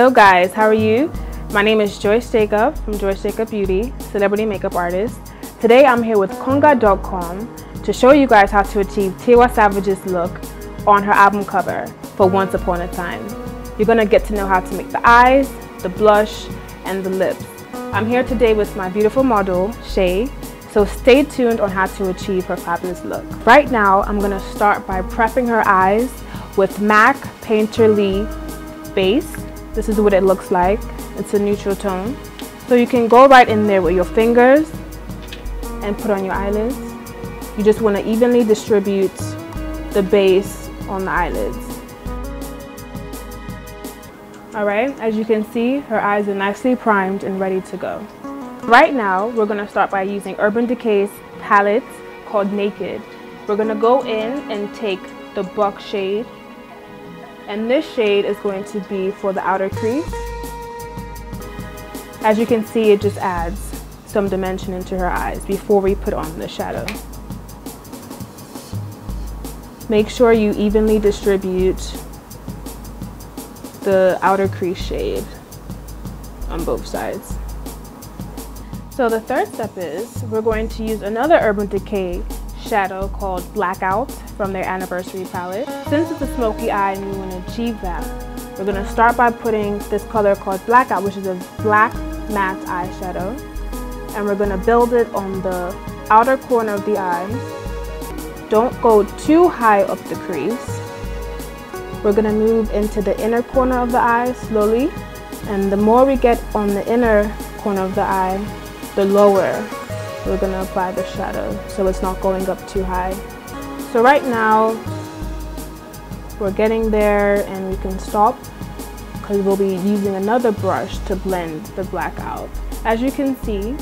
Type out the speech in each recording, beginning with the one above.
Hello guys, how are you? My name is Joyce Jacobs from Joyce Jacobs Beauty, celebrity makeup artist. Today I'm here with Konga.com to show you guys how to achieve Tiwa Savage's look on her album cover for Once Upon a Time. You're going to get to know how to make the eyes, the blush, and the lips. I'm here today with my beautiful model, Shay, so stay tuned on how to achieve her fabulous look. Right now, I'm going to start by prepping her eyes with MAC Painter Lee base. This is what it looks like. It's a neutral tone. So you can go right in there with your fingers and put on your eyelids. You just want to evenly distribute the base on the eyelids. Alright, as you can see, her eyes are nicely primed and ready to go. Right now, we're going to start by using Urban Decay's palette called Naked. We're going to go in and take the Buck shade, and this shade is going to be for the outer crease. As you can see, it just adds some dimension into her eyes before we put on the shadow. Make sure you evenly distribute the outer crease shade on both sides. So the third step is we're going to use another Urban Decay shadow called Blackout from their Anniversary palette. Since it's a smoky eye and we want to achieve that, we're going to start by putting this color called Blackout, which is a black matte eyeshadow, and we're going to build it on the outer corner of the eye. Don't go too high up the crease. We're going to move into the inner corner of the eye slowly, and the more we get on the inner corner of the eye, the lower we're going to apply the shadow, so it's not going up too high. So right now we're getting there, and we can stop because we'll be using another brush to blend the black out. As you can see,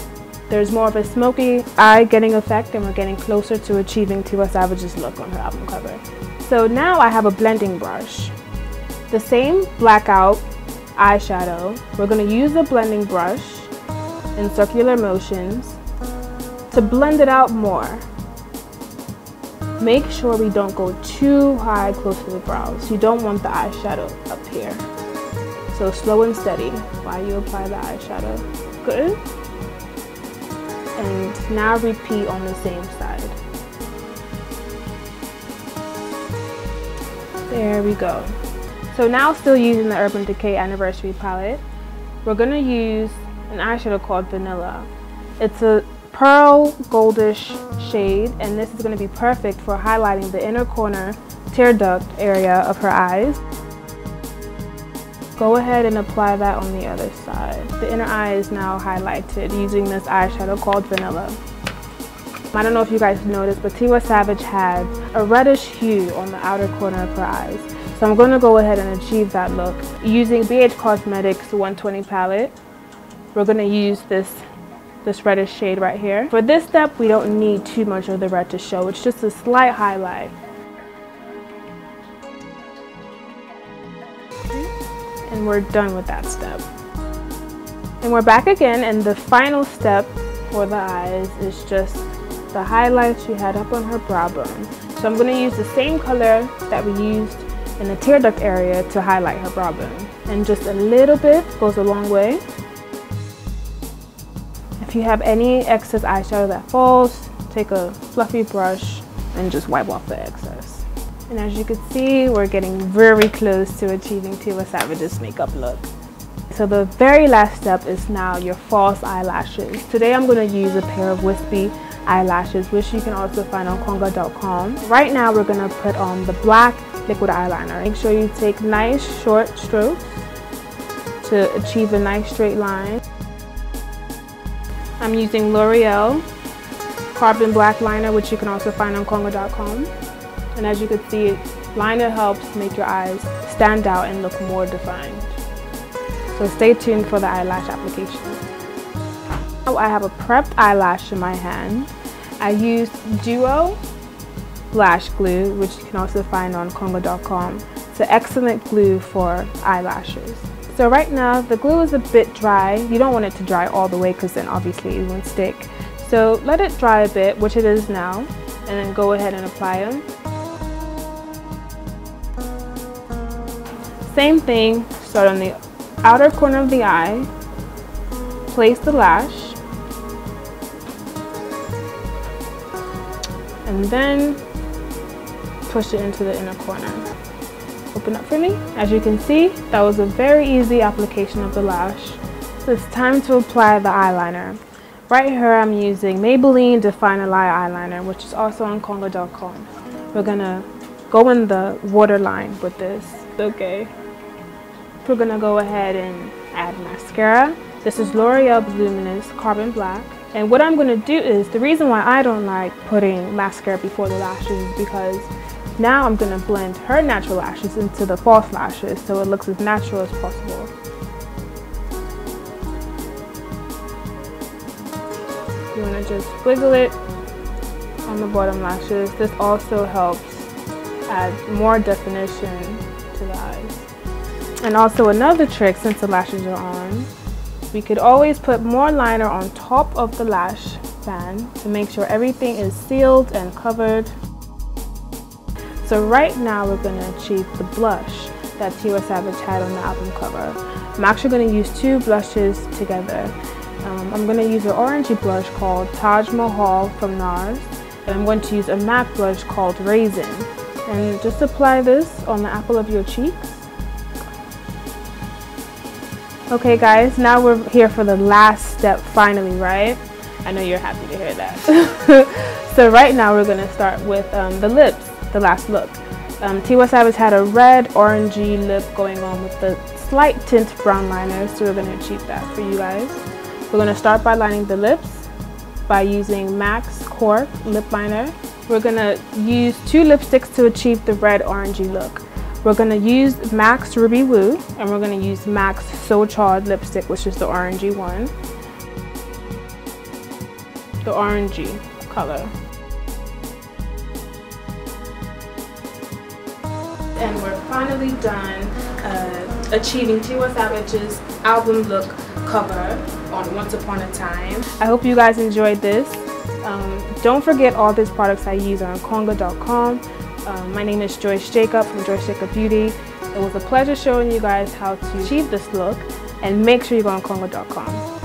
there's more of a smoky eye getting effect, and we're getting closer to achieving Tiwa Savage's look on her album cover. So now I have a blending brush. The same blackout eyeshadow, we're going to use a blending brush in circular motions to blend it out more. Make sure we don't go too high close to the brows. You don't want the eyeshadow up here. So slow and steady while you apply the eyeshadow. Good. And now repeat on the same side. There we go. So now, still using the Urban Decay Anniversary palette, we're going to use an eyeshadow called Vanilla. It's a pearl goldish shade, and this is going to be perfect for highlighting the inner corner tear duct area of her eyes. Go ahead and apply that on the other side. The inner eye is now highlighted using this eyeshadow called Vanilla. I don't know if you guys noticed, but Tiwa Savage had a reddish hue on the outer corner of her eyes. So I'm going to go ahead and achieve that look. Using BH Cosmetics 120 palette, we're going to use this reddish shade right here. For this step, we don't need too much of the red to show. It's just a slight highlight. And we're done with that step. And we're back again, and the final step for the eyes is just the highlight she had up on her brow bone. So I'm going to use the same color that we used in the tear duct area to highlight her brow bone. And just a little bit goes a long way. If you have any excess eyeshadow that falls, take a fluffy brush and just wipe off the excess. And as you can see, we're getting very close to achieving Tiwa Savage's makeup look. So the very last step is now your false eyelashes. Today I'm going to use a pair of wispy eyelashes, which you can also find on Konga.com. Right now we're going to put on the black liquid eyeliner. Make sure you take nice short strokes to achieve a nice straight line. I'm using L'Oreal Carbon Black Liner, which you can also find on Konga.com. And as you can see, liner helps make your eyes stand out and look more defined. So stay tuned for the eyelash application. Now I have a prepped eyelash in my hand. I used Duo Lash Glue, which you can also find on Konga.com. It's an excellent glue for eyelashes. So right now the glue is a bit dry. You don't want it to dry all the way because then obviously it won't stick. So let it dry a bit, which it is now, and then go ahead and apply them. Same thing, start on the outer corner of the eye, place the lash, and then push it into the inner corner. Open up for me. As you can see, that was a very easy application of the lash. So it's time to apply the eyeliner. Right here I'm using Maybelline Define a Lie eyeliner, which is also on Konga.com. We're gonna go in the waterline with this. Okay. We're gonna go ahead and add mascara. This is L'Oreal Voluminous Carbon Black. And what I'm gonna do is, the reason why I don't like putting mascara before the lashes is because now I'm gonna blend her natural lashes into the false lashes so it looks as natural as possible. You want to just wiggle it on the bottom lashes. This also helps add more definition to the eyes. And also another trick, since the lashes are on, we could always put more liner on top of the lash band to make sure everything is sealed and covered. So right now we're going to achieve the blush that Tiwa Savage had on the album cover. I'm actually going to use two blushes together. I'm going to use an orangey blush called Taj Mahal from NARS, and I'm going to use a matte blush called Raisin. And just apply this on the apple of your cheeks. Okay guys, now we're here for the last step finally, right? I know you're happy to hear that. So right now we're going to start with the lips, the last look. Tiwa Savage had a red orangey lip going on with the slight tint brown liner, so we're going to achieve that for you guys. We're going to start by lining the lips by using MAC's Cork lip liner. We're going to use two lipsticks to achieve the red orangey look. We're going to use MAC's Ruby Woo, and we're going to use MAC's So Charred lipstick, which is the orangey one. The orangey color. And we're finally done achieving Tiwa Savage's album look cover on Once Upon a Time. I hope you guys enjoyed this. Don't forget all these products I use are on Konga.com. My name is Joyce Jacobs from Joyce Jacobs Beauty. It was a pleasure showing you guys how to achieve this look, and make sure you go on Konga.com.